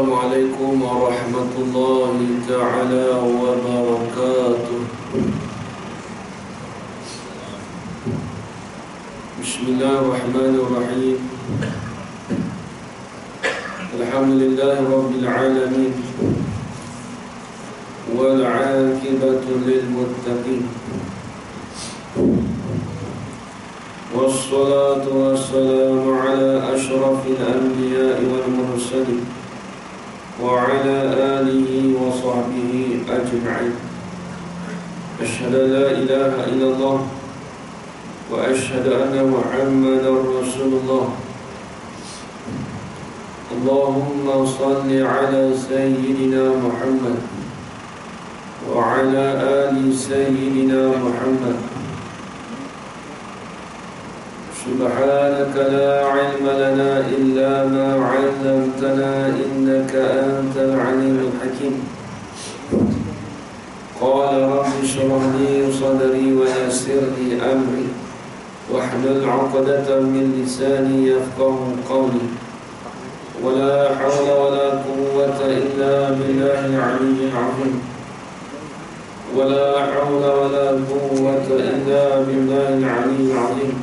Assalamualaikum warahmatullahi ta'ala wabarakatuh. Bismillahirrahmanirrahim. Alhamdulillahi rabbil alamin, wal 'aqibatu lil muttaqin, wassalatu wassalamu ala asyrafil anbiya'i wal mursalin wa ala alihi wa sahbihi ajma'in. Asyhadu an la ilaha illallah wa asyhadu anna Muhammadar Rasulullah. Allahumma salli ala sayyidina Muhammad wa ala ali sayyidina Muhammad. Subhanaka la ilma lana illa ma 'allamtana innaka antal 'alimul hakim. Qala rabbi shrah li sadri wa yassir li amri wahlul 'uqdatam min lisani yafqahu qawli. Wala hawla wala quwwata illa billahil 'aliyyil 'azim. Wala hawla wala quwwata illa billahil 'aliyyil 'azim.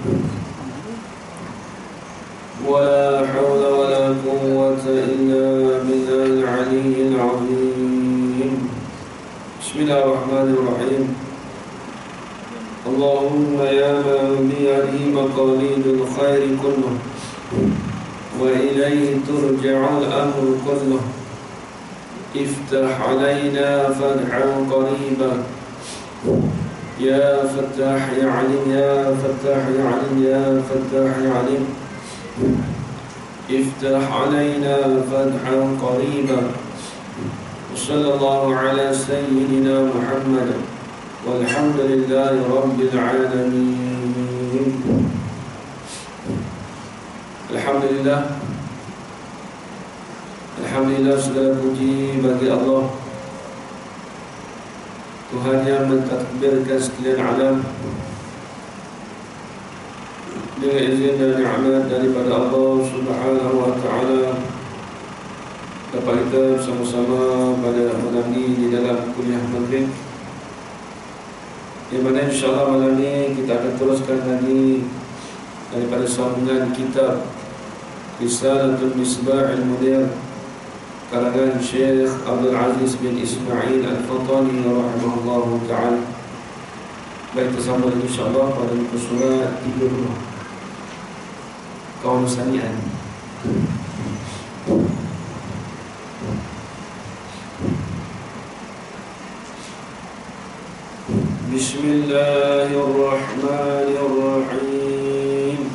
ولا حول ولا قوة إلا بالله العلي العظيم. بسم الله الرحمن الرحيم. اللهم يا من بيده مقاليد الخير كله وإليه ترجع الأمر كله، افتح علينا فتحا قريبا يا فتاح يا عليم يا فتاح يا عليم يا فتاح يا عليم. افتح علينا فتحا قريبا. وصلى الله على سيدنا محمد والحمد لله رب العالمين. Alhamdulillah, Alhamdulillah, segala puji bagi Allah, Tuhan yang mentadbirkan sekalian alam dengan izin dan ni'mat daripada Allah Subhanahu wa ta'ala. Dapat kita bersama-sama pada malam ini di dalam kuliah maghrib, di mana insyaAllah malam ini kita akan teruskan lagi daripada sambungan kitab Risalatul Misbahil Munir karangan Syekh Abdul Aziz bin Ismail Al-Fatani rahimahullahu ta'ala. Baik, bersama lagi insyaAllah pada muka surat 32 Qaul Sani'an. Bismillahirrahmanirrahim.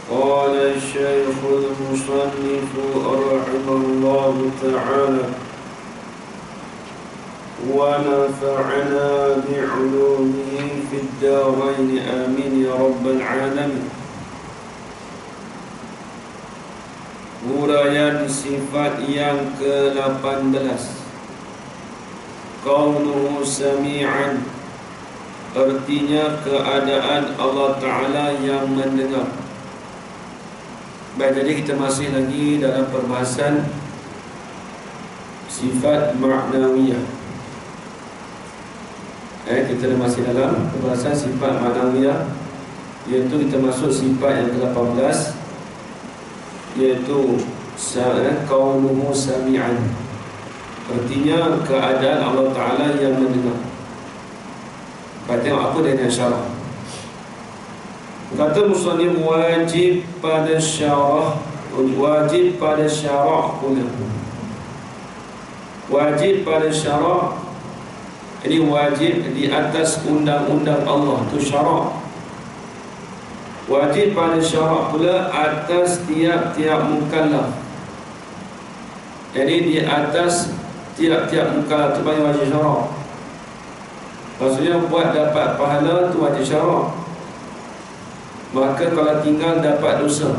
Qala Syekhul Musannif rahimahullahu ta'ala wa nafa'ana bi'ulumihi fid darain amin ya rabbal alamin. Huraian sifat yang ke-18, Qawluhu sami'an, artinya keadaan Allah Ta'ala yang mendengar. Baik, jadi kita masih lagi dalam perbahasan sifat ma'nawiyah. Kita masih dalam perbahasan sifat ma'nawiyah, iaitu kita masuk sifat yang ke-18, iaitu Qawluhu sami'an, artinya keadaan Allah Ta'ala yang mendengar. Kita tengok apa dari syarah. Kata musannif, wajib pada syarah, wajib pada syarah pula. Wajib pada syarah, ini wajib di atas undang-undang Allah, itu syarah. Wajib pada syarah pula atas tiap-tiap mukallaf. Jadi di atas tiap-tiap mukallaf itu panggil wajib syarah. Maksudnya buat dapat pahala itu wajib syarah. Maka kalau tinggal dapat dosa.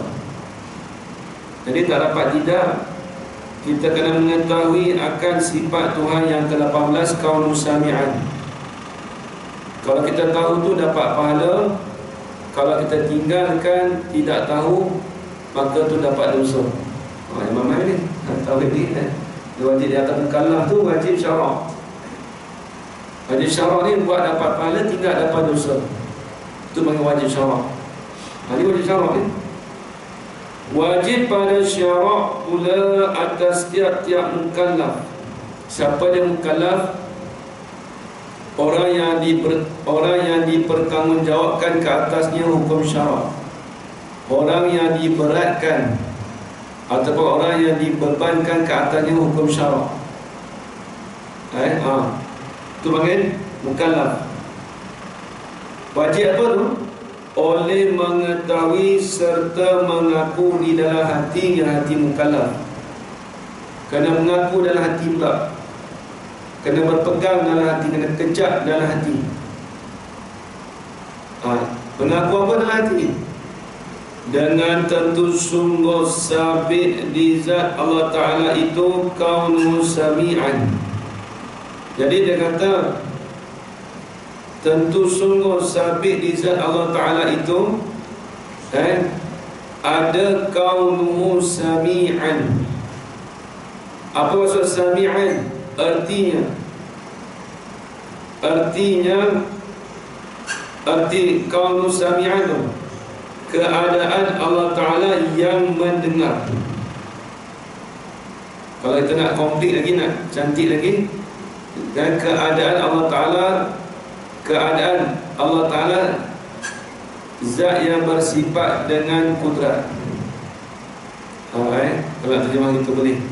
Jadi tak dapat tidak, kita kena mengetahui akan sifat Tuhan yang ke-18, Qawlu sami'an. Kalau kita tahu tu dapat pahala. Kalau kita tinggalkan tidak tahu, maka tu dapat dosa. Imam ni tauhid ni dia wajib di atas mukallaf tu wajib syarak. Wajib syarak ni buat dapat pahala, tidak dapat dosa. Itu panggil wajib syarak. Ini wajib syarak ni. Wajib pada syarak pula atas tiap-tiap mukallaf. Siapa dia mukallaf? Orang yang dipertanggungjawabkan ke atasnya hukum syarak. Orang yang diberatkan ataupun orang yang dibebankan ke atasnya hukum syarak. Itu panggil mukallaf. Wajib apa tu? Oleh mengetahui serta mengaku di dalam hatinya, hati mukallaf. Kena mengaku dalam hati pula. Kena berpegang dalam hati, kena kejap dalam hati. Mengaku apa dalam hati? Dengan tentu sungguh sabit di zat Allah Ta'ala itu kaunu sami'an. Jadi dia kata tentu sungguh sabit di zat Allah Ta'ala itu ada kaunu sami'an. Apa maksud sami'an? Arti kaunu sami'an tu keadaan Allah Ta'ala yang mendengar. Kalau kita nak komplit lagi, nak cantik lagi, dan keadaan Allah Ta'ala zat yang bersifat dengan kudrat. Kalau nak terjemah itu boleh.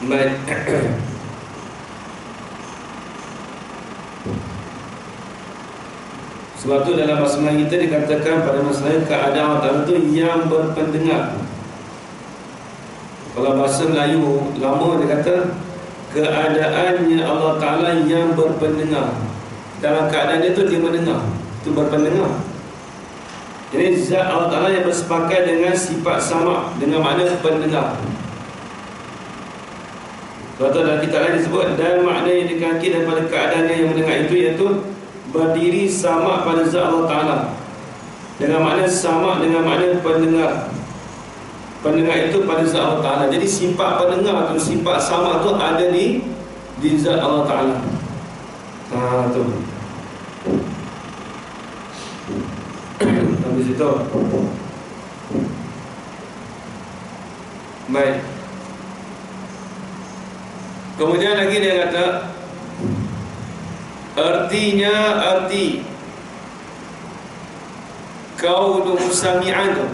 Baik. Sebab tu dalam bahasa Melayu kita dikatakan pada masalah keadaan Allah Ta'ala itu yang berpendengar. Kalau bahasa Melayu lama dia kata keadaannya Allah Ta'ala yang berpendengar. Dalam keadaan dia tu dia mendengar, itu berpendengar. Jadi zat Allah Ta'ala yang bersepakat dengan sifat sama, dengan makna pendengar. Sebab tu dalam kitab lain disebut, dan makna yang dikaki daripada keadaan yang mendengar itu iaitu berdiri sama pada zat Allah Ta'ala, dengan makna sama dengan makna pendengar. Pendengar itu pada zat Allah Ta'ala. Jadi sifat pendengar tu, sifat sama tu ada di zat Allah Ta'ala. Tu habis itu. Baik. Kemudian lagi dia kata arti kaunu sami'an tu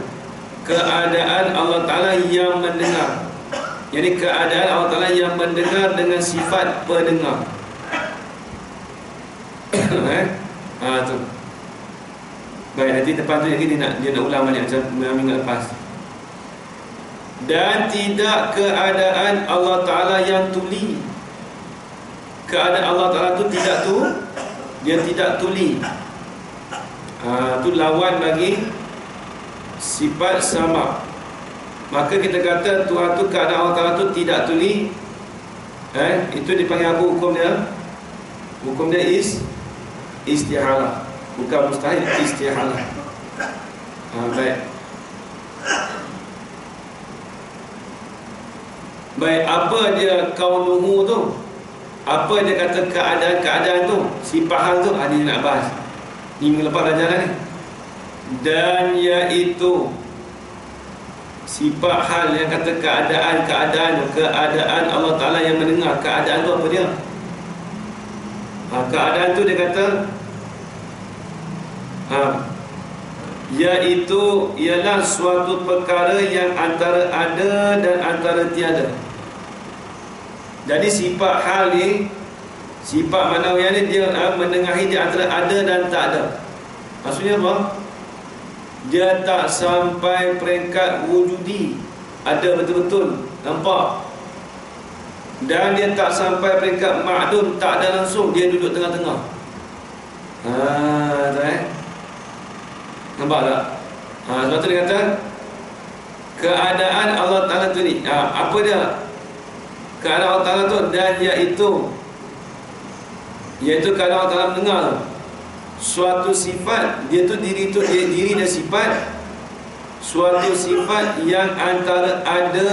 keadaan Allah Ta'ala yang mendengar. Jadi keadaan Allah Ta'ala yang mendengar dengan sifat pendengar. Tu. Baik, nanti depan tu lagi dia nak ulang balik macam minggu lepas. Dan tidak keadaan Allah Ta'ala yang tuli. Keadaan Allah Ta'ala tu tidak dia tidak tuli. Tu lawan bagi sifat sama. Maka kita kata Tuhan tu, keadaan Allah Ta'ala tu tidak tuli. Itu dipanggil apa hukum dia? Hukum dia istihalah. Bukan mustahil, istihalah. Baik. Baik, apa dia kaunuhu tu? Apa dia kata keadaan tu? Sifat hal tu, dia nak bahas. Ni minggu lepas dah jalan ni. Dan iaitu sifat hal yang kata keadaan Allah Ta'ala yang mendengar. Keadaan tu apa dia? Keadaan tu dia kata iaitu ialah suatu perkara yang antara ada dan antara tiada. Jadi sifat hal ni, sifat manawi ni dia mendengahi di antara ada dan tak ada. Maksudnya apa? Dia tak sampai peringkat wujudi, ada betul-betul, nampak. Dan dia tak sampai peringkat ma'dum, tak ada langsung, dia duduk tengah-tengah. Nampak tak? Sebab tu dia kata keadaan Allah Ta'ala tu ni, apa dia? Keadaan Allah Ta'ala tu, dan iaitu keadaan Allah Ta'ala mendengar suatu sifat. Dia tu diri dan sifat. suatu sifat yang antara ada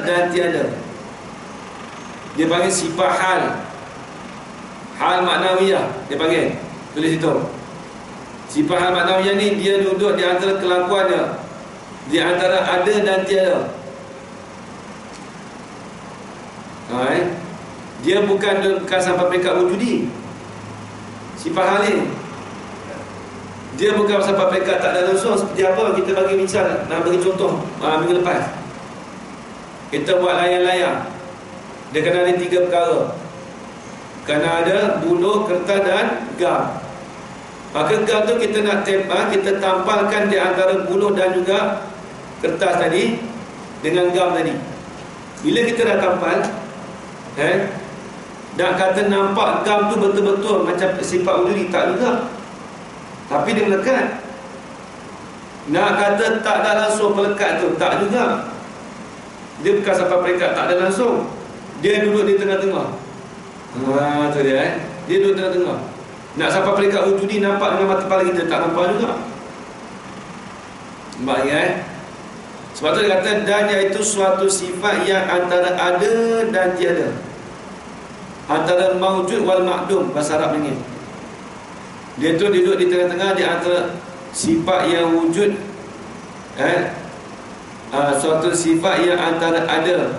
dan tiada. Dia panggil sifat hal. Hal maknawiyah dia panggil. Tulis itu. Sifat hal maknawiyah ni dia duduk di antara kelakuannya, di antara ada dan tiada. Dia bukan sampai peringkat wujudi. Sifat hal ni dia bukan sampai peringkat tak ada langsung. Seperti apa kita bagi misal, nak bagi contoh minggu lepas kita buat layar-layar. Dia kena ada 3 perkara. Kena ada buluh, kertas dan gam. Maka gam tu kita nak kita tampalkan di antara buluh dan juga kertas tadi dengan gam tadi. Bila kita dah tampal, nak kata nampak gam tu betul-betul macam sifat wujudi, tak juga. Tapi dia melekat. Nak kata tak ada langsung melekat tu, tak juga. Dia bukan sampai peringkat tak ada langsung. Dia duduk di tengah-tengah. Tu dia Dia duduk tengah-tengah. Nak sampai peringkat wujudi nampak dengan mata kepala kita, tak nampak juga. Nampak ya? Sebab tu dia kata dan iaitu suatu sifat yang antara ada dan tiada, antara maujud wal makdum, bahasa Arab ni. Dia tu duduk di tengah-tengah di antara sifat yang wujud, suatu sifat yang antara ada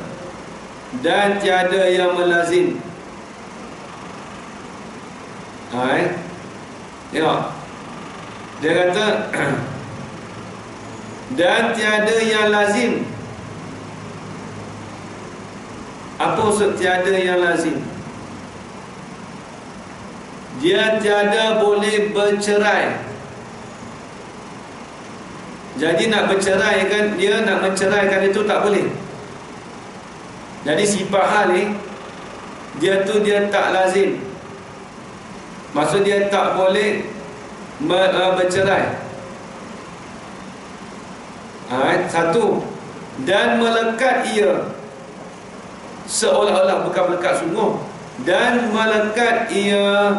dan tiada yang melazim. Tengok. Dia kata dan tiada yang lazim. Apa maksud tiada yang lazim? Dia tiada boleh bercerai. Jadi nak bercerai kan, dia nak menceraikan itu tak boleh. Jadi sifat hal ni dia tak lazim. Maksud dia tak boleh bercerai. Satu. Dan melekat ia, seolah-olah, bukan melekat sungguh. Dan melekat ia,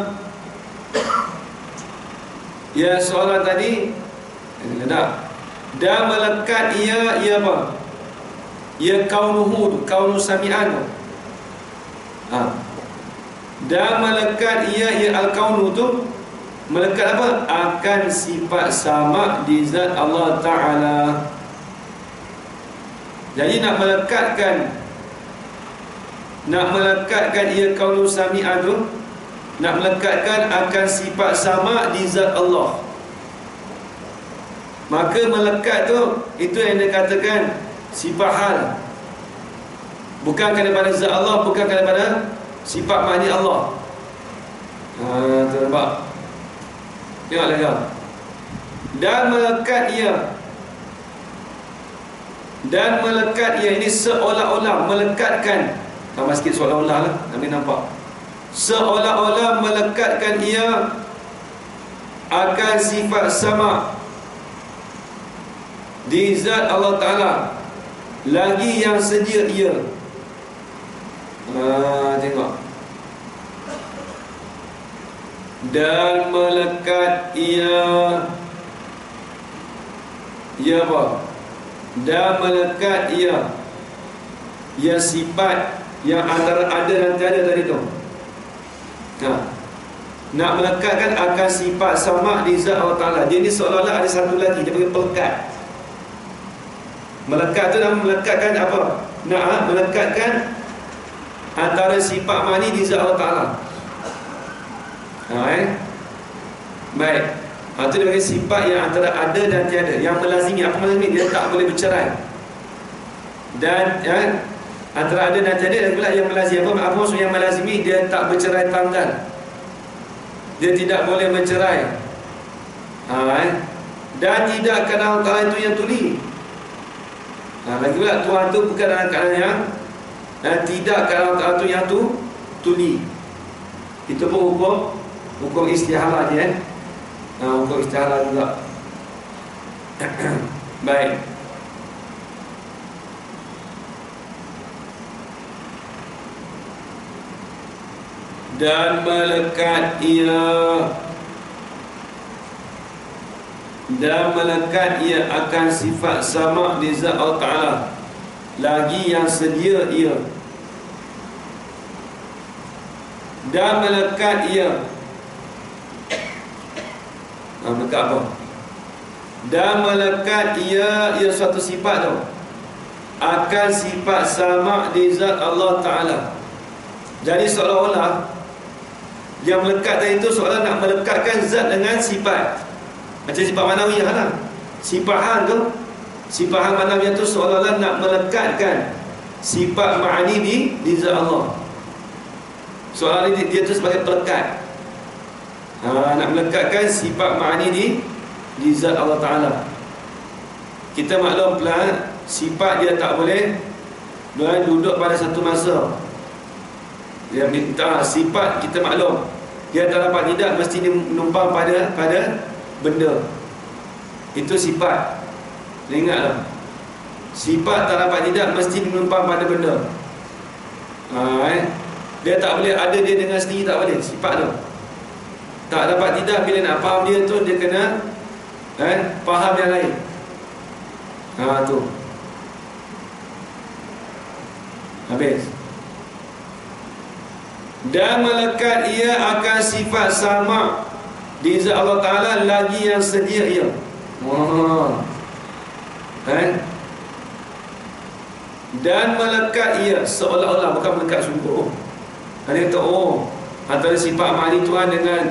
ya soalan tadi tak. Dan melekat ia apa? Ia kaunuhu, kaunu sami'an. Dan melekat ia al-kaunu tu melekat apa? Akan sifat sama di zat Allah Ta'ala. Jadi nak melekatkan ia kaunu sami'an tu, nak melekatkan akan sifat sama di zat Allah. Maka melekat tu, itu yang dikatakan sifat hal. Bukan daripada zat Allah, bukan daripada sifat makni Allah. Tu nampak? Tengok lagi. Dan melekat ia. Dan melekat ia ini seolah-olah melekatkan. Tambah sikit seolah-olah lah, kami nampak. Seolah-olah melekatkan ia akan sifat sama di zat Allah Ta'ala, lagi yang sedia ia. Tengok. Dan melekat ia apa? Dan melekat ia sifat yang antara ada dan tiada tadi tu. Nak melekatkan akan sifat sama di zat Allah Ta'ala. Dia ni seolah-olah ada satu lagi, dia panggil pelekat. Melekat tu nama melekatkan apa? Nak melekatkan antara sifat mani di zat Allah Ta'ala. Baik. Itu dia panggil sifat yang antara ada dan tiada, yang melazimi. Apa melazimi? Dia tak boleh bercerai. Dan antara ada dan tiada, dan pula yang melazimi. Apa maksud yang melazimi? Dia tak bercerai tanggal. Dia tidak boleh bercerai. Dan tidak kenal Allah itu yang tuli. Lagi pula Tuhan tu bukan dalam keadaan yang tidak kenal Allah itu yang tuli. Itu pun hukum istiharah je. Hukum istiharah juga. Baik. Dan melekat ia dan melekat ia akan sifat sama di zat Allah Ta'ala, lagi yang sedia ia, dan melekat ia melekat apa? Dan melekat ia suatu sifat tu akan sifat sama di zat Allah Ta'ala. Jadi seolah-olah yang melekat tadi itu seolah nak melekatkan zat dengan sifat. Macam sifat manawiyah lah. Sifat hal tu, sifat hal manawiyah tu seolah-olah nak melekatkan sifat ma'ani di zat Allah. Soalan ini dia tu sebagai pelekat. Nak melekatkan sifat ma'ani di zat Allah Ta'ala. Kita maklum pelan, sifat dia tak boleh duduk pada satu masa. Dia minta sifat, kita maklum dia tak dapat tidak mesti dia menumpang pada benda. Itu sifat. Ingatlah, sifat tak dapat tidak mesti menumpang pada benda. Dia tak boleh ada dia dengan sendiri, tak boleh. Sifat tu tak dapat tidak, bila nak faham dia tu dia kena faham yang lain. Tu habis. Dan melekat ia akan sifat sama di zat Allah Ta'ala, lagi yang sedia ia. Dan melekat ia seolah-olah, bukan melekat sungguh. Dia kata antara sifat ma'ani Tuhan dengan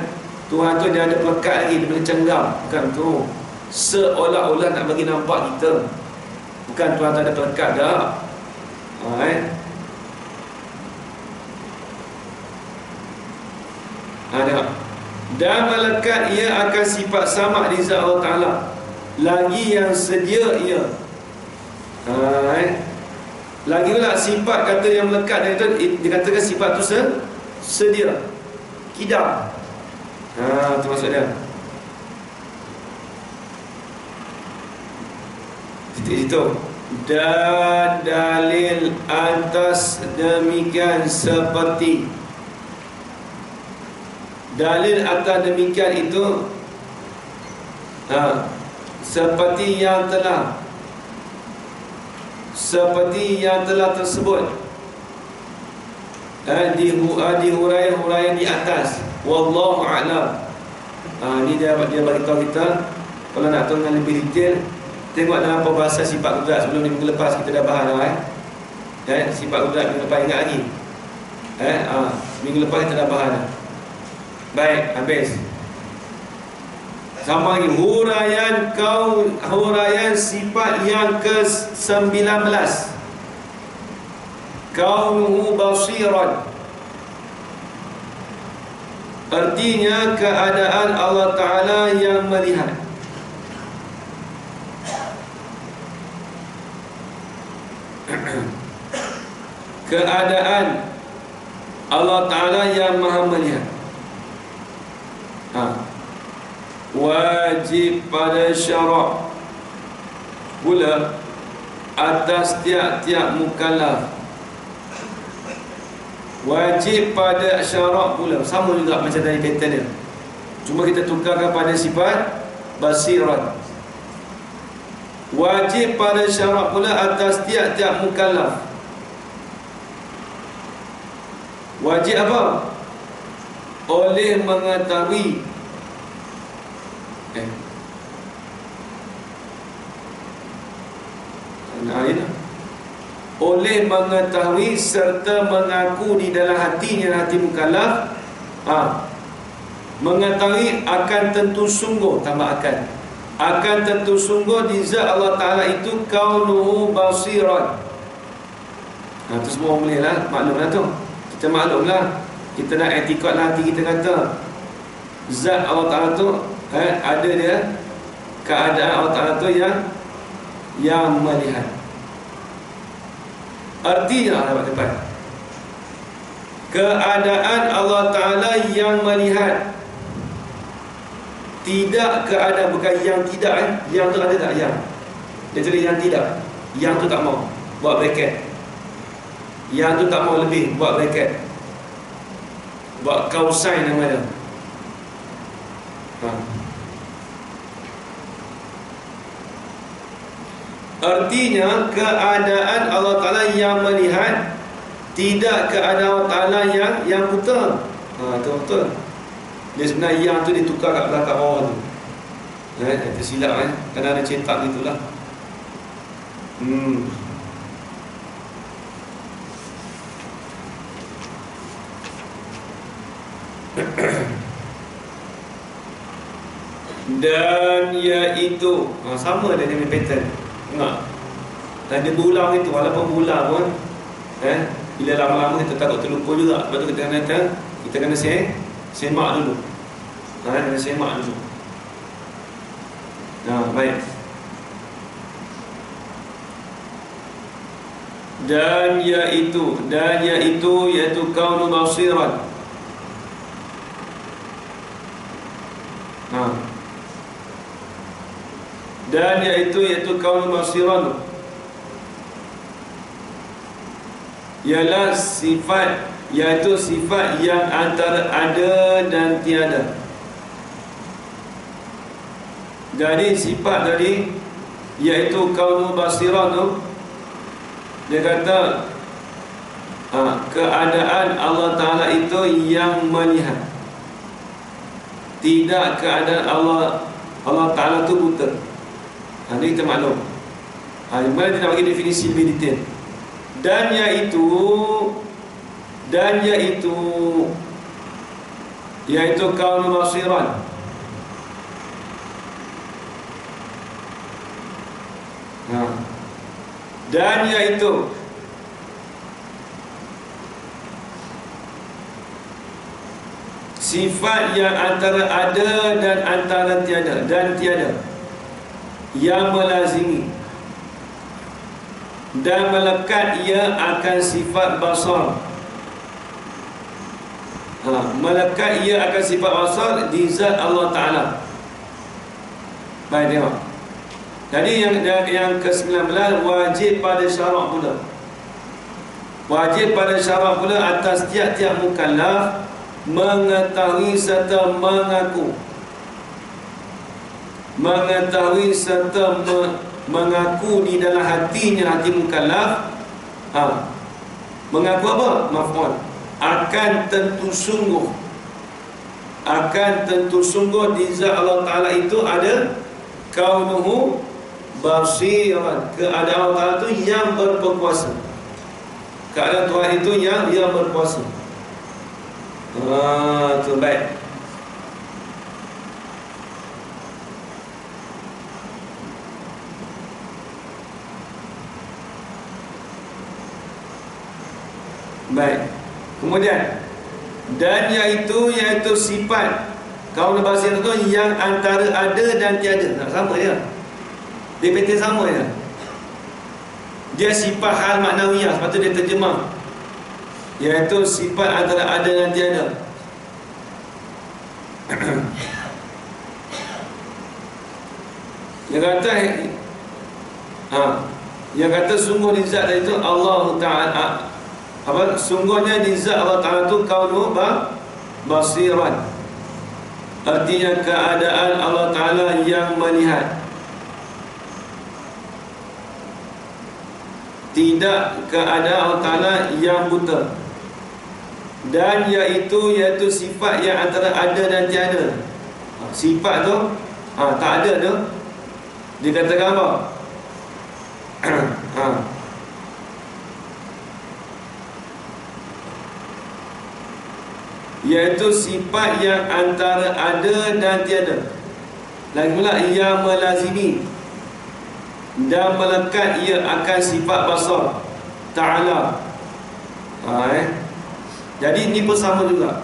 Tuhan tu dia ada pelekat lagi, dia boleh cenggam. Bukan tu, seolah-olah nak bagi nampak kita. Bukan Tuhan tak ada pelekat dah. Ada. Dan melekat ia akan sifat sama di zat Allah Ta'ala, lagi yang sedia ia. Lagi pula sifat kata yang melekat itu dikatakan sifat tu sedia, kidam. Itu maksudnya. Itu. Dan dalil atas demikian seperti, dalil atas demikian itu seperti yang telah tersebut di huraian di atas. Wallahu a'lam. Ni dia bagi tahu kita, kalau nak tahu dengan lebih detail, tengok dalam perbahasan sifat kudrat sebelum ni. Minggu lepas kita dah bahas dah sifat kudrat minggu lepas, ingat lagi minggu lepas kita dah bahas dah. Baik, habis. Sama lagi huraian sifat yang ke-19, kaunuhu basiran. Artinya keadaan Allah Ta'ala yang melihat. Keadaan Allah Ta'ala yang maha melihat. Wajib pada syarak pula atas tiap-tiap mukallaf. Wajib pada syarak pula, sama juga macam tadi kaitan dia, cuma kita tukarkan pada sifat basiran. Wajib pada syarak pula atas tiap-tiap mukallaf. Wajib apa? Oleh mengetahui oleh mengetahui serta mengaku di dalam hatinya, hati mukallaf, mengetahui akan tentu sungguh, tambah akan tentu sungguh di zat Allah Ta'ala itu kaunuhu basiran. Itu semua boleh lah, maklumlah tu. Kita maklumlah, kita nak etikad lah hati kita kata zat Allah Ta'ala tu ada dia, keadaan Allah Ta'ala tu yang melihat. Artinya dapat tepat, keadaan Allah Ta'ala yang melihat, tidak keadaan, bukan yang tidak. Yang tu ada tak? Yang dia tulis yang tidak, yang tu tak mau, buat bracket. Yang tu tak mau lebih, buat bracket, buat kausain nama dia. Artinya keadaan Allah Ta'ala yang melihat, tidak keadaan Allah Ta'ala yang buta. Itu betul. Dia sebenarnya yang tu ditukar kat belakang bawah tu. Itu silap Kadang ada cetak gitulah. Dan iaitu sama dia dengan pattern. Tengok. Dan dia berulang itu. Walaupun berulang pun bila lama-lama kita takut terlupa juga. Sebab tu kita kena semak dulu. Kena semak dulu. Baik. Dan iaitu kaunu basiran. Dan iaitu kaunu basiran, ialah sifat, iaitu sifat yang antara ada dan tiada. Jadi sifat tadi iaitu kaunu basiran tu, dia kata keadaan Allah Ta'ala itu yang melihat, tidak keadaan Allah Ta'ala tu buta. Ini kita maklum. Mari kita bagi definisi lebih detail. Dan iaitu kaunu basiran, dan iaitu sifat yang antara ada dan antara tiada, yang melazimi dan melekat ia akan sifat basar. Melekat ia akan sifat basar di zat Allah Ta'ala. Baik, tengok. Jadi yang ke-19, wajib pada syarak pula. Wajib pada syarak pula atas tiap-tiap mukallaf mengetahui serta mengaku di dalam hatinya, hati mukallaf, mengaku apa? Maf'ul. Akan tentu sungguh di zat Allah Ta'ala itu ada kaunuhu basiran, keadaan Allah Ta'ala itu yang berkuasa. Keadaan Tuhan itu yang berkuasa. Tu baik. Baik. Kemudian dan iaitu sifat kaunu basir itu yang antara ada dan tiada. Sama dia. Dia pattern sama dia. Dia sifat hal maknawiyah, sebab tu dia terjemah. Iaitu sifat antara ada dan tiada. Yang kata sungguh di zat itu Allah Ta'ala, sungguhnya di zat Allah Ta'ala itu kaunu basiran, artinya keadaan Allah Ta'ala yang melihat, tidak keadaan Allah Ta'ala yang buta. Dan iaitu sifat yang antara ada dan tiada. Sifat tu tak ada tu, dikatakan apa? Iaitu sifat yang antara ada dan tiada. Lagi pula yang melazimi dan melekat ia akan sifat basar Ta'ala. Jadi ini pun sama juga.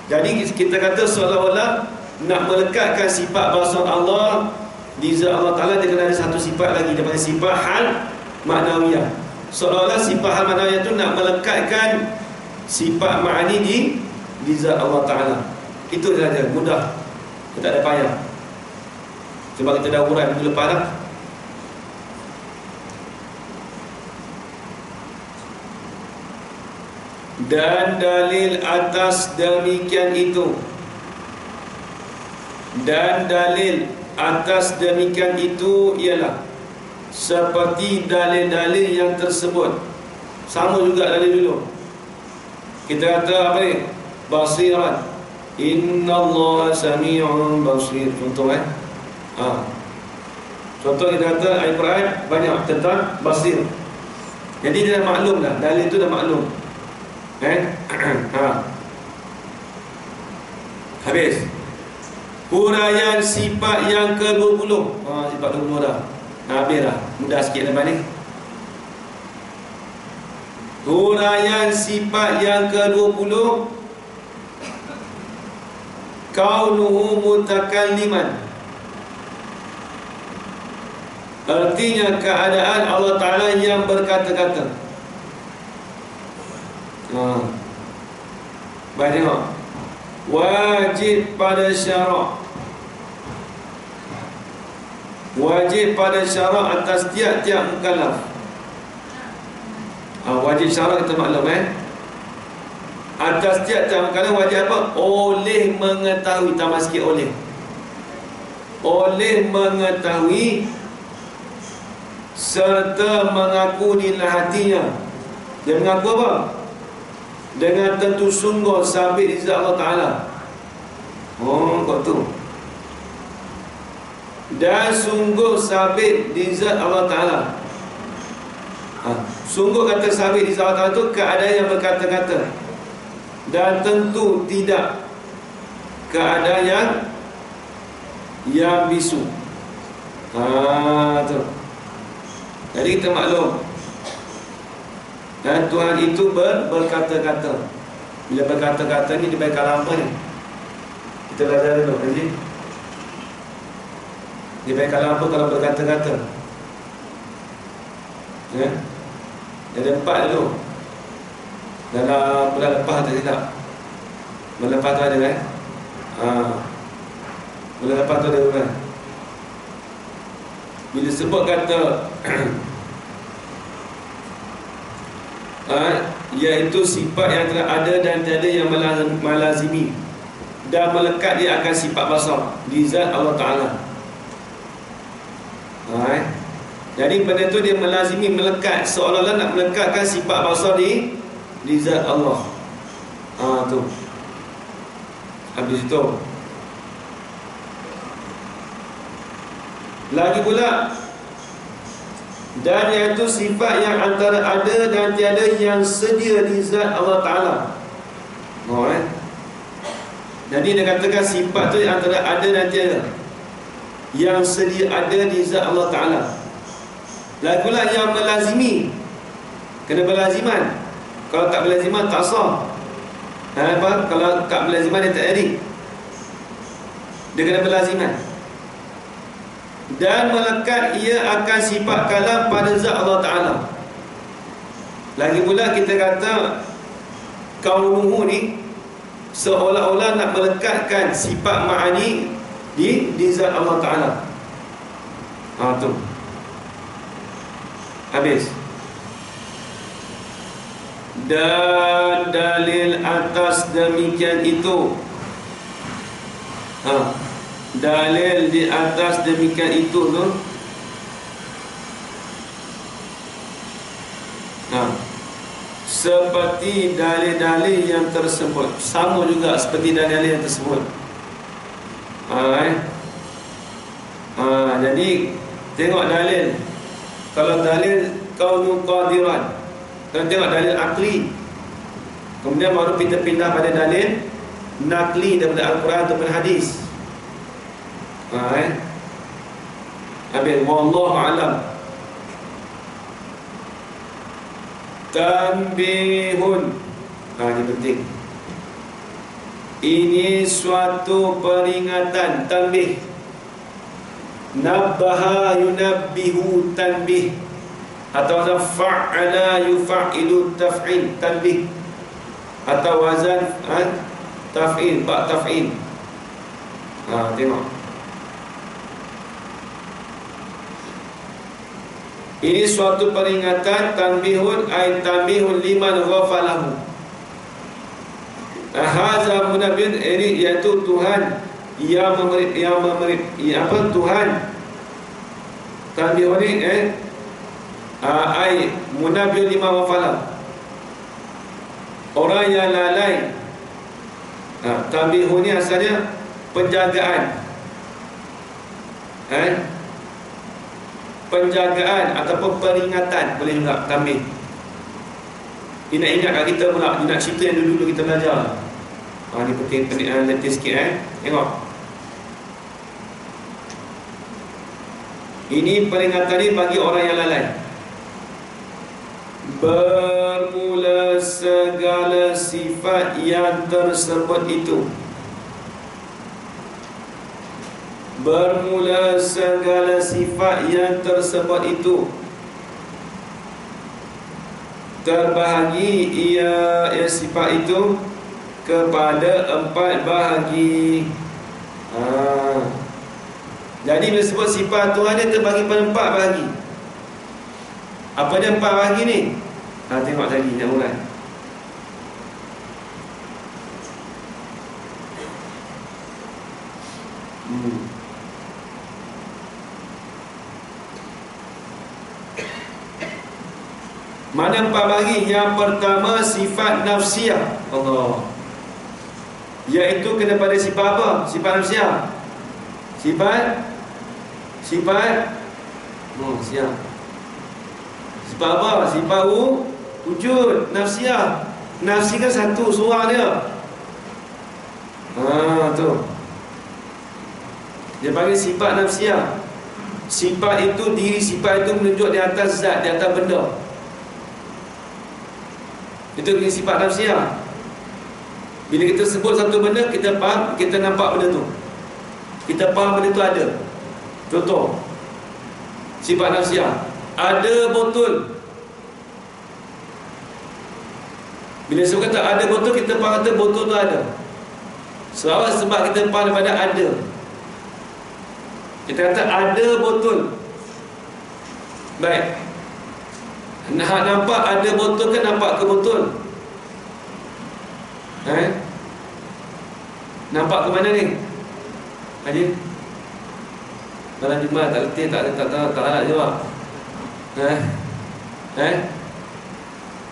Jadi kita kata seolah-olah nak melekatkan sifat basar Allah di zat Allah Ta'ala, dia kena ada satu sifat lagi, dia panggil sifat hal maknawiyah. Seolah-olah sifat hal maknawiyah itu nak melekatkan sifat ma'ani di zat Allah Ta'ala. Itu saja, mudah, kita tak ada payah. Cuba kita dah urai minggu lepas lah. Dan dalil atas demikian itu, ialah seperti dalil-dalil yang tersebut. Sama juga dalil dulu. Kita kata apa ni? Basiran. Innallaha sami'un basir. Contoh contoh kita kata ayat Quran banyak tentang basir. Jadi dia dah maklum dah. Dalil itu dah maklum. Habis. Huraian sifat yang ke-20. Sifat 20 dah. Habis dah. Mudah sikit lepas ni. Huraian sifat yang ke-20. Kaunuhu mutakalliman. Artinya keadaan Allah Ta'ala yang berkata-kata. Baik tengok. Wajib pada syarak. Wajib pada syarak atas tiap-tiap mukallaf. Wajib syarak kita maklum atas tiap-tiap mukallaf wajib apa? Oleh mengetahui. Tambah sikit oleh. Oleh mengetahui serta mengaku di dalam hatinya. Dia mengaku apa? Dengan tentu sungguh sabit di zat Allah Ta'ala. Kau tu. Dan sungguh sabit di zat Allah Ta'ala. Sungguh kata sabit di zat Allah Ta'ala itu keadaan yang berkata-kata. Dan tentu tidak keadaan yang bisu. Tu. Jadi kita maklum, dan Tuhan itu berkata-kata. Bila berkata-kata ni dia baik kalam apa ni? Kita belajar dulu nanti. Dia baik kalam apa kalau berkata-kata? Ada 4 dulu. Dalam bulan lepas tak silap. Bulan lepas tu ada bulan lepas tu ada bukan? Bila sebut kata iaitu sifat yang telah ada dan tiada yang melazimi dan melekat dia akan sifat basar di zat Allah Ta'ala. Jadi benda tu dia melazimi, melekat, seolah-olah nak melekatkan sifat basar di zat Allah. Tu. Habis itu lagi pula, dan iaitu sifat yang antara ada dan tiada yang sedia di zat Allah Ta'ala. Jadi dia katakan sifat tu antara ada dan tiada yang sedia ada di zat Allah Ta'ala. Lagi pula yang melazimi, kena berlaziman. Kalau tak berlaziman tak sah. Kalau tak berlaziman dia tak jadi. Dia kena berlaziman. Dan melekat ia akan sifat kalam pada zat Allah Ta'ala. Lagi pula kita kata kaunuhu ni seolah-olah nak melekatkan sifat ma'ani di zat Allah Ta'ala. Tu. Habis. Dan dalil atas demikian itu, dalil di atas demikian itu tu, seperti dalil-dalil yang tersebut. Sama juga seperti dalil-dalil yang tersebut. Jadi tengok dalil. Kalau dalil kaunu qadiran, kita tengok dalil akli. Kemudian baru kita pindah pada dalil nakli daripada Al-Quran ataupun hadis. Habis wallahu alam. Tanbihun. Ini penting. Ini suatu peringatan. Tanbih. Nabbaha yunabbihu tanbih. Atau fa'ala yufa'ilu taf'il tanbih. Atau wazan taf'il, ba' taf'il. Tengok. Ini suatu peringatan. Tanbihun ay tanbihun liman ghafalahu. Hadza munabbih, ini iaitu Tuhan yang memberi Tuhan Tanbih ni ai munabiul lima wafala, orang yang lalai. Tanbih ni asalnya penjagaan, penjagaan ataupun peringatan, boleh juga tanbih. Dia nak ingat kat kita pula, dia nak cerita yang dulu-dulu kita belajar. Ni penting letih sikit. Tengok, ini peringatan ni bagi orang yang lalai. Bermula segala sifat yang tersebut itu, bermula segala sifat yang tersebut itu terbahagi sifat itu kepada 4 bahagi. Jadi bila sebut sifat Tuhan dia terbagi pada 4 bahagi. Apa dia 4 bahagi ni? Tengok tadi nak mulai. Mana 4 bahagi? Yang pertama sifat nafsiyah. Allah, iaitu kena pada sifat apa? Sifat nafsiyah. Sifat siap. Sifat apa? Sifat wujud. Nafsiyah. Nafsi kan satu seorang dia. Tu dia panggil sifat nafsiyah. Sifat itu, diri sifat itu menunjuk di atas zat, di atas benda. Itu sifat nafsiyah. Bila kita sebut satu benda, kita faham, kita nampak benda tu, kita faham benda tu ada. Contoh sifat nafsiyah, ada botol. Bila sebut kata ada botol, kita faham kata botol tu ada. Sebab kita faham daripada ada. Kita kata ada botol. Baik, nak nampak ada botol ke nampak ke botol? Nampak ke mana ni? Haji malam Jumaat tak letih, tak nak jawab.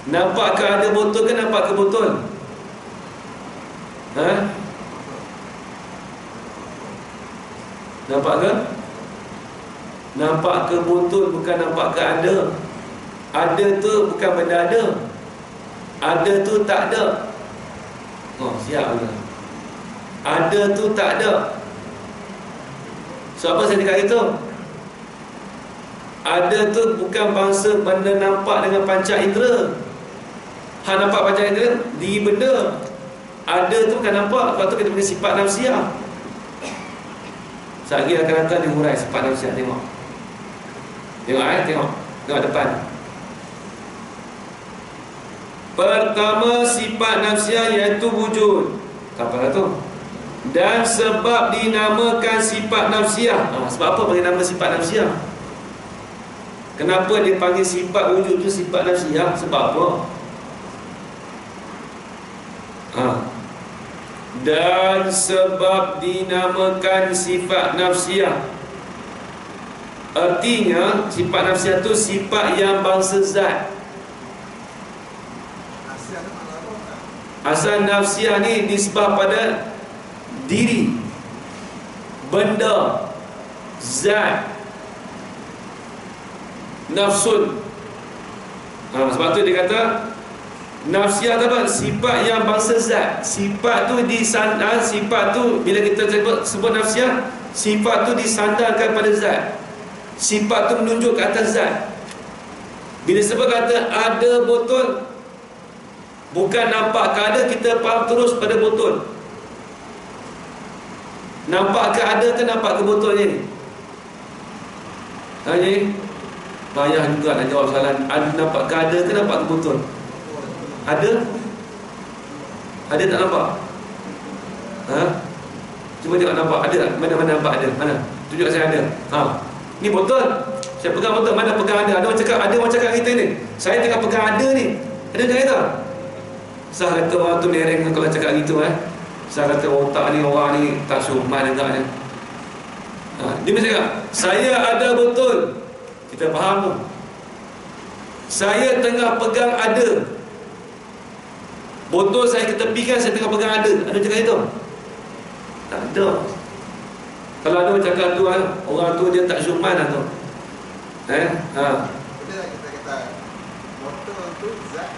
Nampak ke ada botol ke nampak ke botol? Nampak ke? Nampak ke botol, bukan nampak ke ada. Ada tu bukan benda ada. Ada tu tak ada. Siap ke? Ada tu tak ada. So apa saya cakap itu? Ada tu bukan bangsa benda nampak dengan panca indera. Nampak panca indera, diri benda. Ada tu bukan nampak. Lepas tu kita punya sifat nafsiyah. Sekejap lagi akan datang dia hurai sifat nafsiyah. Tengok Tengok depan. Pertama sifat nafsiyah iaitu wujud. Apa tu? Dan sebab dinamakan sifat nafsiyah. Sebab apa bagi nama sifat nafsiyah? Kenapa dia panggil sifat wujud tu sifat nafsiyah? Sebab apa? Dan sebab dinamakan sifat nafsiyah, artinya sifat nafsiyah tu sifat yang bangsa zat. Asal nafsiyah ni nisbah pada diri, benda, zat, nafsun. Sebab tu dia kata nafsiyah tu apa? Sifat yang bangsa zat. Sifat tu disandar, sifat tu bila kita sebut nafsiyah, sifat tu disandarkan pada zat. Sifat tu menunjuk ke atas zat. Bila sebut kata ada botol, bukan nampak ke ada, kita faham terus pada botol. Nampak ke ada ke nampak ke botol ni? Tanya payah juga nak jawab soalan. Nampak ke ada ke nampak ke botol? Ada? Ada tak nampak? Cuba tengok nampak ada tak? Mana nampak ada? Mana? Tunjuk saya ada. Ni botol. Saya pegang botol. Mana pegang ada? Ada orang cakap kita ni, saya tengah pegang ada ni. Ada tak kata? Sah kata orang tu mereng kalau cakap gitu. Sah kata otak ni, orang ni tak syuman juga ni. Dia mesti cakap saya ada botol. Kita faham tu. Saya tengah pegang ada, botol saya ketepikan, saya tengah pegang ada. Ada cakap itu? Tak ada. Kalau ada cakap tu, orang tu dia tak syuman lah tu. Boleh kita kata botol tu zat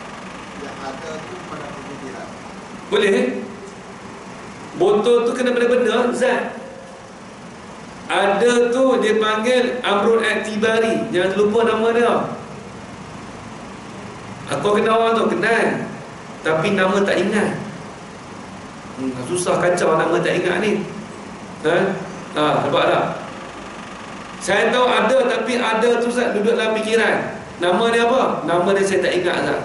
yang ada tu pada pemikiran. Boleh. Botol tu kena benda-benda zat. Ada tu dia panggil amrul i'tibari. Jangan lupa nama dia. Aku kenal orang tu, kenal, tapi nama tak ingat. Susah kacau nama tak ingat ni. Nampak tak? Saya tahu ada, tapi ada tu Ustaz duduk dalam fikiran. Nama dia apa? Nama dia saya tak ingat Ustaz.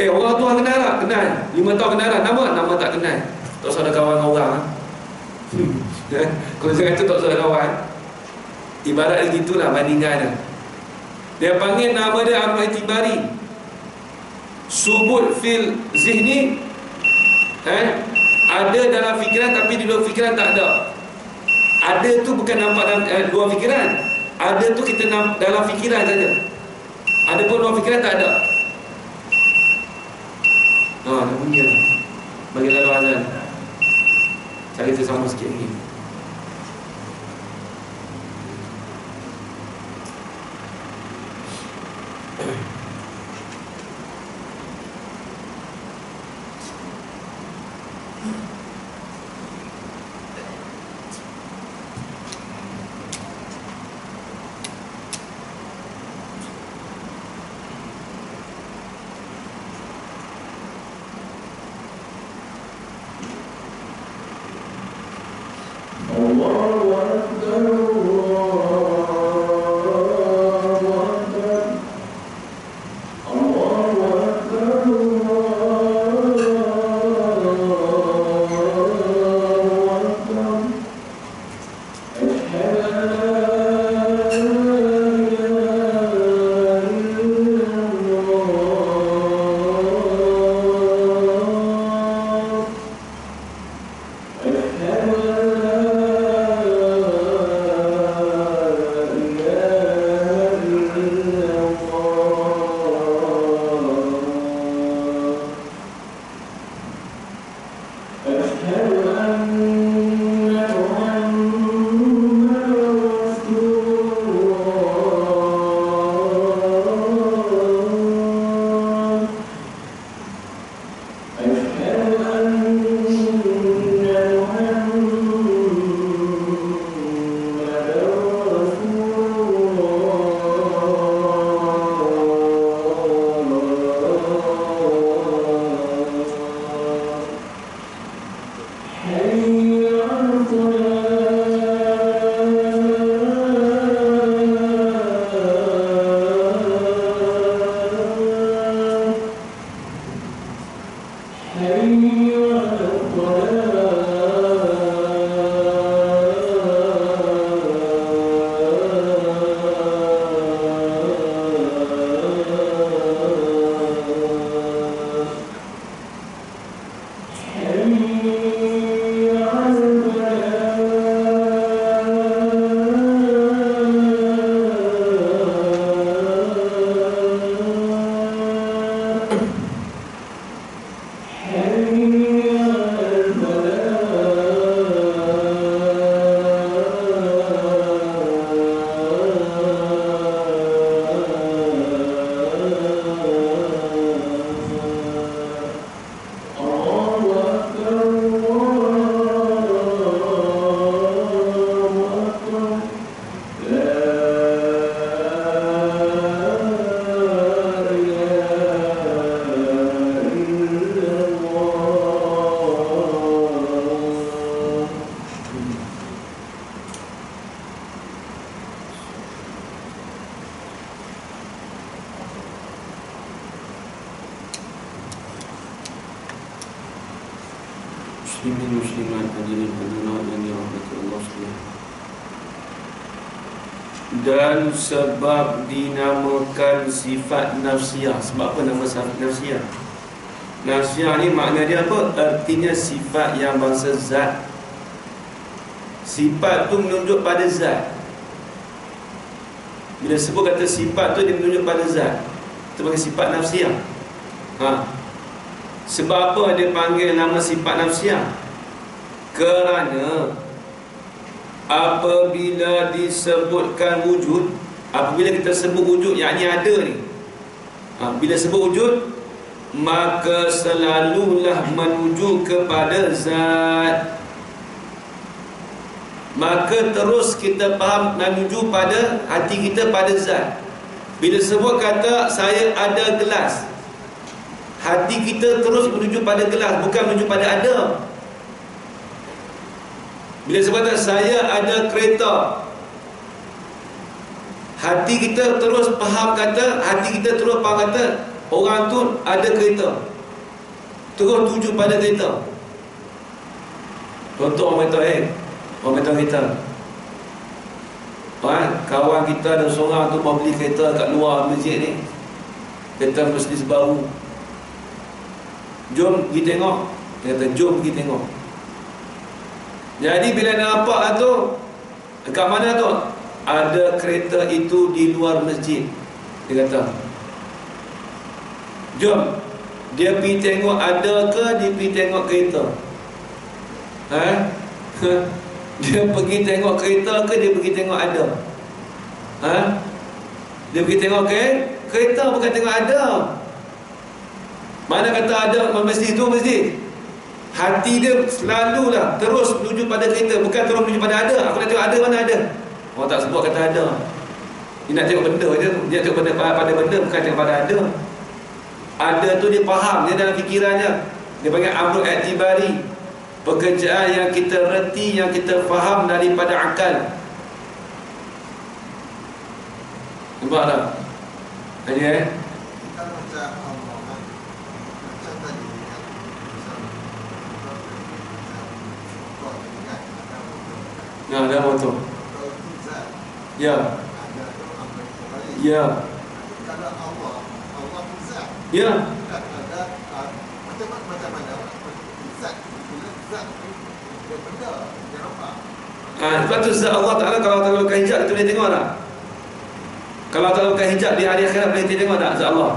Orang tu kenal tak? Kenal. 5 tahun kenal tak? Nama tak kenal. Tak usah ada kawan orang. Kalau saya kata tak usah ada kawan, ibarat begitulah bandingan dia. Dia panggil nama dia amrul i'tibari. Subut fil zihni, ada dalam fikiran tapi di luar fikiran tak ada. Ada tu bukan nampak dalam luar fikiran. Ada tu kita dalam fikiran saja. Ada pun luar fikiran tak ada. Dah bunyi lah. Bagi lalu azan. Cari sesama sikit lagi. muslimin muslimat hadirin hadirat yang dirahmati Allah sekalian. Dan sebab dinamakan sifat nafsiyah. Sebab apa nama sifat nafsiyah? Nafsiyah ni makna dia apa? Artinya sifat yang bangsa zat. Sifat tu menunjuk pada zat. Bila sebut kata sifat tu dia menunjuk pada zat, itu panggil sifat nafsiah. Sebab apa dia panggil nama sifat nafsiah? Kerana apabila disebutkan wujud, apabila kita sebut wujud, yakni ada ni, bila sebut wujud, maka selalulah menuju kepada zat. Maka terus kita faham menuju pada hati kita pada zat. Bila sebut kata saya ada gelas, hati kita terus menuju pada gelas, bukan menuju pada ada. Bila sebut kata saya ada kereta, hati kita terus faham kata, hati kita terus faham kata orang tu ada kereta, terus tuju pada kereta. Contoh orang kata kita, kawan kita ada seorang tu mau beli kereta kat luar masjid ni, kereta Mercedes baru. Jom pergi tengok. Dia kata jom pergi tengok. Jadi bila nampak tu, kat mana tu? Ada kereta itu di luar masjid. Dia kata jom. Dia pergi tengok ada ke, dia pergi tengok kereta? Dia pergi tengok kereta ke dia pergi tengok ada? Dia pergi tengok kereta, bukan tengok ada. Mana kata ada masjid tu masjid? Hati dia selalulah terus menuju pada kereta, bukan terus menuju pada ada. Aku nak tengok ada, mana ada? Orang tak sebut kata ada. Dia nak tengok benda je. Dia tengok pada benda, bukan tengok pada ada. Ada tu dia faham, dia dalam fikirannya. Dia panggil amrul i'tibari. Pekerjaan yang kita reti, yang kita faham daripada akal. Nampak tak? Hanya Kita baca Allah, macam tadi ada motor. Ya. Ya. Kalau Allah pun zat. Ya. Ada macam mana zat, zat dia benda, dia nampak. Sebab tu zat Allah Ta'ala, kalau Allah Ta'ala buka hijab, kita boleh tengok tak? Kalau Allah Ta'ala buka hijab di hari akhirat, boleh tengok tak zat Allah?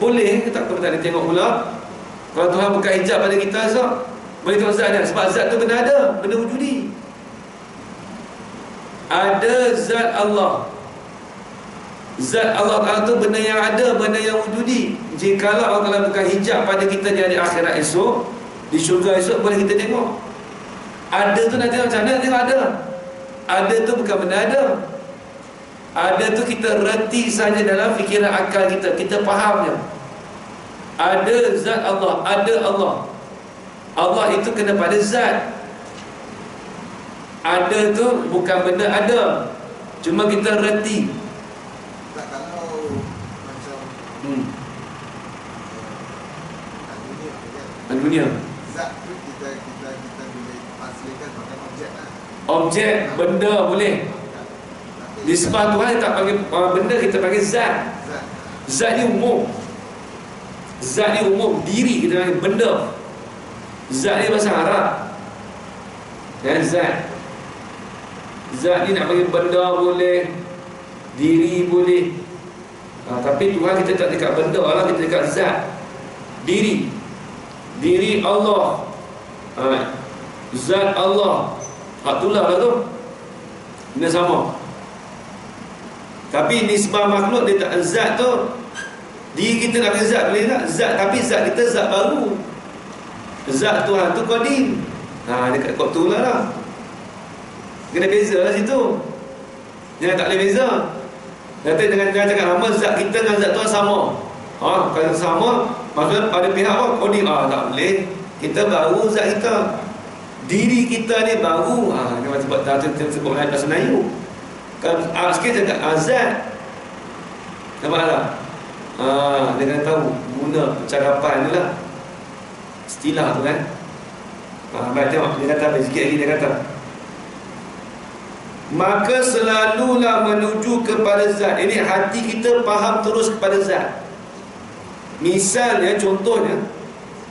Boleh, tak boleh tengok pula. Kalau Tuhan buka hijab pada kita, so, boleh tengok zat dia. Sebab zat tu benda ada, benda wujudi. Ada zat Allah. Zat Allah Ta'ala tu benda yang ada, benda yang wujudi. Jikalau Allah Ta'ala buka hijab pada kita di hari akhirat esok, di syurga esok, boleh kita tengok. Ada tu nanti macam mana tengok ada? Ada tu bukan benda ada. Ada tu kita reti saja dalam fikiran akal kita, kita fahamnya. Ada zat Allah, ada Allah. Allah itu kena pada zat. Ada tu bukan benda ada, cuma kita reti. Tak, kalau macam dunia, zat tu kita boleh translatekan pakai objek lah. objek, benda boleh. Di sebab Tuhan tak panggil benda, kita panggil zat. Zat ni umum. Zat ni umum, diri kita panggil benda. Zat ni bahasa Arab. Dan zat ni nak panggil benda boleh, diri boleh. Tapi Tuhan kita tak dekat benda, Allah kita dekat zat. Diri Allah, zat Allah. Itulah lah tu, benda sama. Tapi nisbah makhluk dia tak, zat tu, diri kita nak panggil zat boleh tak? Zat, tapi zat kita zat baru. Zat Tuhan tu qadim. Dekat kod tu lah. Kena beza lah situ. Jangan tak boleh beza. Kata dengan cakap nama zat kita dengan zat Tuhan sama. Kalau sama, maksudnya pada pihak apa? Qadim. Tak boleh. Kita baru zat kita. Diri kita ni baru. Dia sebab sebut bahasa Melayu. Kalau sikit cakap zat. Nampak tak? Dia kena tahu guna percakapan tu lah. Istilah tu kan. Baik tengok, dia kata sikit lagi dia kata, maka selalulah menuju kepada zat. Ini hati kita faham terus kepada zat. Misalnya, contohnya,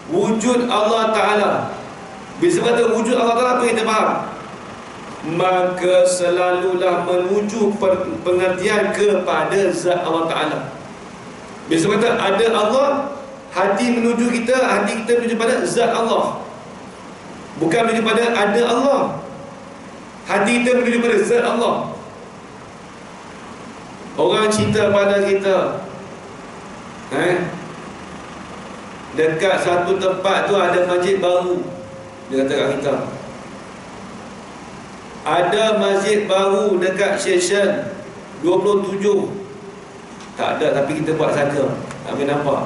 wujud Allah Ta'ala. Bila sebab wujud Allah Ta'ala, apa yang kita faham? maka selalulah menuju pengertian kepada zat Allah Ta'ala. Biasa kata ada Allah, hati menuju kita, hati kita menuju pada zat Allah, bukan menuju pada ada Allah. Hati kita menuju pada zat Allah. Orang cerita pada kita, dekat satu tempat tu ada masjid baru. Dia kata kat kita, ada masjid baru dekat stesen 27. Tak ada, tapi kita buat saja, tak boleh nampak.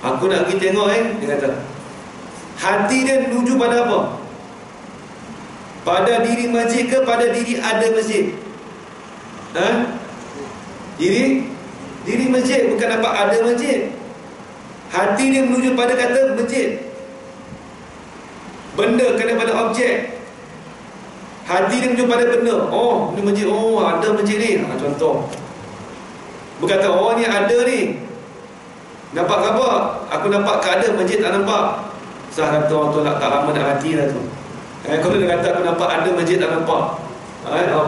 Aku nak pergi tengok dia kata. Hati dia menuju pada apa? Pada diri masjid ke pada diri ada masjid? Diri masjid, bukan nampak ada masjid. Hati dia menuju pada kata masjid. Benda kena pada objek. Hati dia menuju pada benda. Oh, ni masjid. Oh, ada masjid ni. Contoh, berkata, oh ni ada ni. Nampak khabar? Aku nampak keadaan masjid tak nampak. Sah kata orang tu tak lama nak hati lah tu. Kalau dia kata aku nampak ada masjid tak nampak,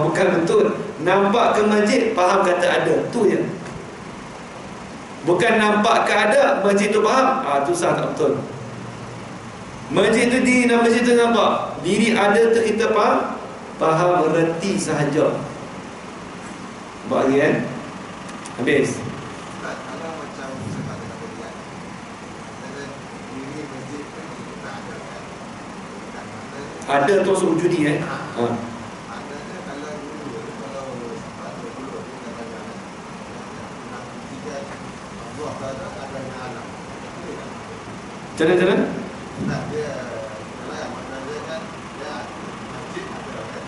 bukan betul. Nampak ke masjid, faham kata ada, tu je. Bukan nampak ke ada, masjid tu faham, tu sah tak betul. Masjid tu diri, nama masjid tu nampak. Diri ada tu kita faham reti sahaja. Nampak lagi kan? Habis. Kalau macam sebab dia kata dia, diri masjid tu tak ada kan? Ada tu sujudi Ada je kalau dulu, kalau sebab dulu dia kata nak tiga Allah ada adanya alam. Macam-macam? Nah, dia kalau yang makna dia kan dia masjid ada kan?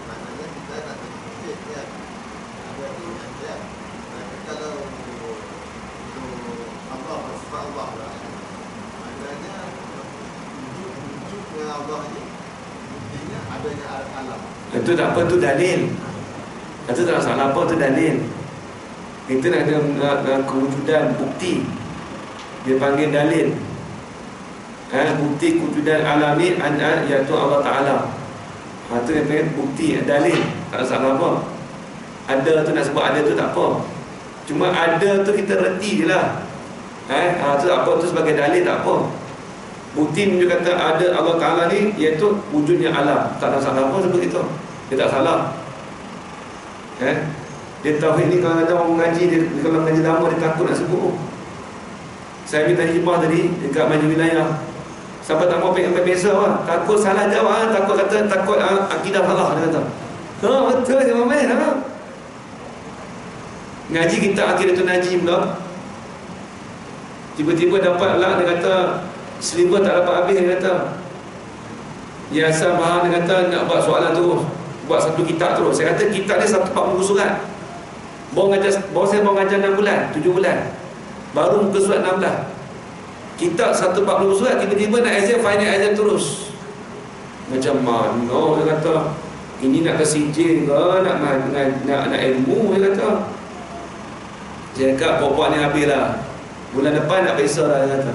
Maknanya kita nak masjid dia ada dengan dia. Tapi kalau Allah sebab Allah lah, maknanya wujudnya Allah ni buktinya adanya alam. Itu tak apa, tu dalil. Itu tak salah apa, tu dalil. Kita nak ada kewujudan bukti, dia panggil dalil. Bukti kewujudan alami iaitu Allah Ta'ala. Itu dia panggil bukti, dalil. Tak salah apa. Ada tu nak sebut ada tu tak apa. Cuma ada tu kita reti je lah. Tu apa tu sebagai dalil tak apa. Bukti menunjuk kata ada Allah Ta'ala ni iaitu wujudnya alam. Tak ada salah apa sebut itu. Dia tak salah. Dia tauhid ni kadang-kadang orang mengaji, dia kalau mengaji lama dia takut nak sebut. Saya minta hibah tadi dekat majlis wilayah, sampai tak mau pegang pesa lah. Takut salah jawab, takut akidah salah. Dia kata, betul je Mamai. Ngaji kita Aqidatul Najim pula, tiba-tiba dapat lah, dia kata seliver tak dapat habis. Dia kata ya asal bahan, dia kata nak buat soalan terus, buat satu kitab terus. Saya kata kitab dia 140 surat. Baru saya mengajar 6 bulan, 7 bulan, baru muka surat 16. Kitab 140 surat, tiba-tiba nak exam, final exam terus. Macam mana? Dia kata ini nak ke CJ ke, nak ilmu. Dia kata, saya kata pokok ni habis lah, bulan depan nak besar lah. Dia kata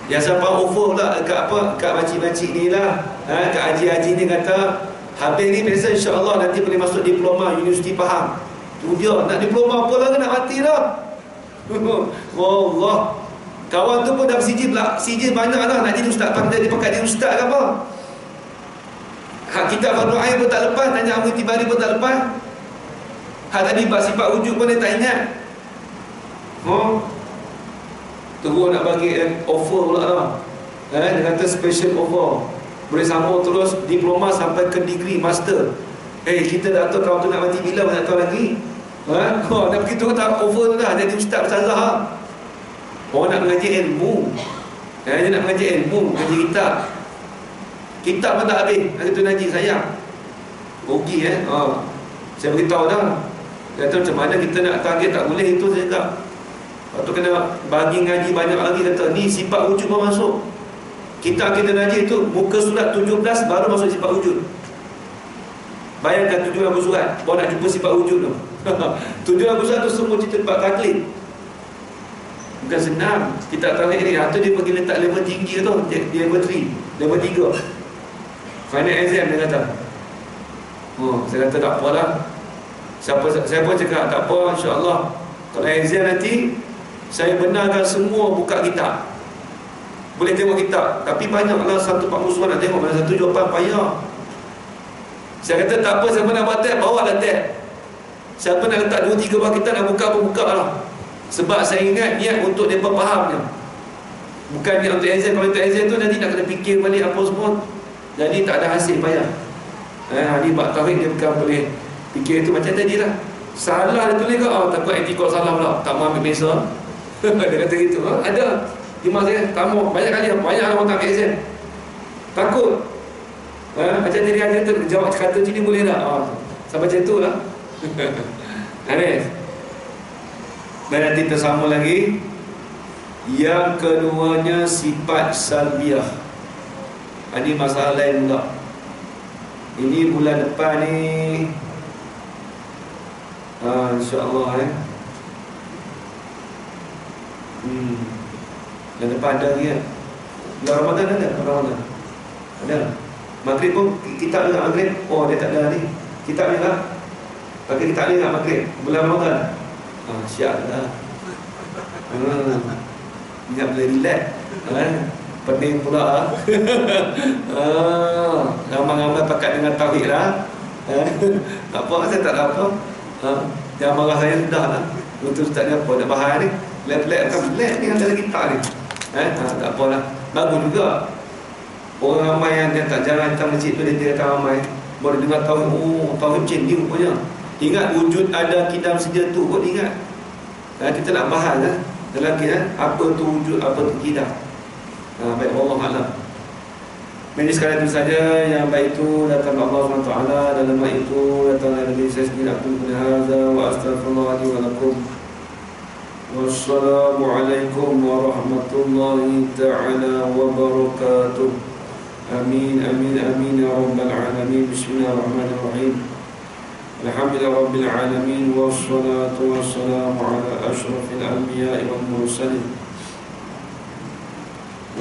yang siapa offer pula kat makcik-makcik ni lah, kat haji-haji ni, kata habis ni besar insyaAllah nanti boleh masuk diploma Universiti Pahang. Tu dia, nak diploma apa lagi, nak mati dah. Allah. Kawan tu pun dah CJ banyak lah, nak jadi ustaz pandai, dia pakai jadi ustaz ke apa. Kitab Fardu Ain pun tak lepas, tanya Abu Tibari pun tak lepas. Tadi bab sifat wujud pun dia tak ingat. Terus nak bagi offer pula lah. Dia kata special offer, boleh sambung terus diploma sampai ke degree master. Kita dah tahu kawan tu nak mati bila, nak tahu lagi. Nak begitu tak offer tu dah jadi ustaz ustazah. Orang nak mengaji ilmu, dia nak mengaji ilmu, mengaji kitab pun tak habis. Nak kata Najib sayang, rugi saya beritahu dah. Dia kata macam mana kita nak target, tak boleh itu saya cakap. Lepas tu kena bagi ngaji banyak lagi. Kata ni sifat wujud pun masuk. Kitab kita Najib tu muka surat 17 baru masuk sifat wujud. Bayangkan 7 surat baru nak jumpa sifat wujud tu. 7 surat tu semua cerita bab taklid. Bukan senang. Kita tahu ni, tu dia pergi letak level tinggi tu, level 3, level 3. Final exam dia kata. Saya kata tak apalah. Saya pun cakap tak apa, insya-Allah kalau exam nanti saya benarkan semua buka kitab. Boleh tengok kitab, tapi banyaklah satu pak musuh nak tengok, mana satu jawapan payah. Saya kata tak apa, saya pernah buat tab, bawa lah tab. Siapa nak letak 2-3 buah kitab nak buka pun buka lah. Sebab saya ingat niat untuk mereka fahamnya, bukan niat untuk exam. Kalau untuk exam tu nanti nak kena fikir balik apa semua, jadi tak ada hasil, payah. Ni bab tauhid dia bukan boleh fikir itu macam tadi lah. Salah dia tulis ke? Takut etikot salah pula, tak mahu ambil beza. Dia kata gitu. Ada jemaah saya tamu banyak kali, banyak orang tak ambil exam, takut. Macam tadi ada tu jawab kata sini boleh tak? Sampai macam tu lah. Anis. Dan nanti tersambung lagi. Yang keduanya sifat salbiah. Ini masalah lain pula. Ini bulan depan ni, insya-Allah bulan depan ada lagi. Bulan Ramadan ada? Ramadan ada. Maghrib pun kita ingat maghrib. Dia tak ada ni. Kita ingat. Pakai kita ingat maghrib. Bulan Ramadan. Siap dah. Ingat boleh relax. Pening pula. Ramai-ramai pakat dengan tauhid lah. Tak apa, saya tak ada apa. Jangan marah saya sudah lah. Betul tak ada apa, nak bahaya ni. Lep-lep kan, lep ni antara kita ni. Tak apalah. Bagus juga. Orang ramai yang dia tak jarang datang masjid tu, dia datang ramai. Baru dengar tauhid, tauhid macam ni rupanya. Ingat wujud ada kidam sedia tu pun ingat. Kita nak bahas lah. Dalam kita, apa tu wujud, apa tu kidam. Baik, Allah Alam. Ini sekalian itu saja. Yang baik itu datang Allah SWT. Dalam baik itu datang dari saya sendiri. Aku berhaza wa astaghfirullah wa lakum. Wassalamualaikum warahmatullahi ta'ala wabarakatuh. Amin, amin, amin ya rabbal alamin. Bismillahirrahmanirrahim. Alhamdulillah rabbil alamin. Wassalatu wassalamu ala ashrafil anbiya'i wal mursalin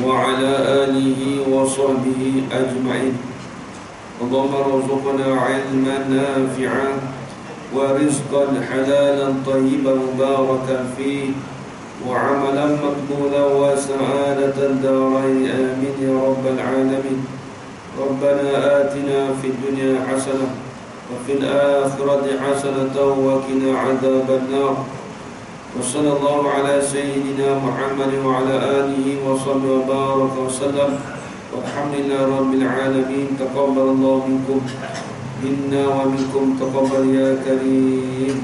wa ala alihi wa sahbihi ajma'in. Allahumma rzuqna ilman nafi'an wa rizqan halalan tayyiban mubarakan fihi wa amalan maqbulan wa sa'adatan darain. Amin ya rabbal alamin. Rabbana atina fid dunya hasanah wa fil akhirati hasanatan wa qina adzaban nar. وصلى الله على سيدنا محمد وعلى آله وصحبه وبارك وسلم والحمد لله رب العالمين. تقبل الله منكم منا ومنكم تقبل يا كريم.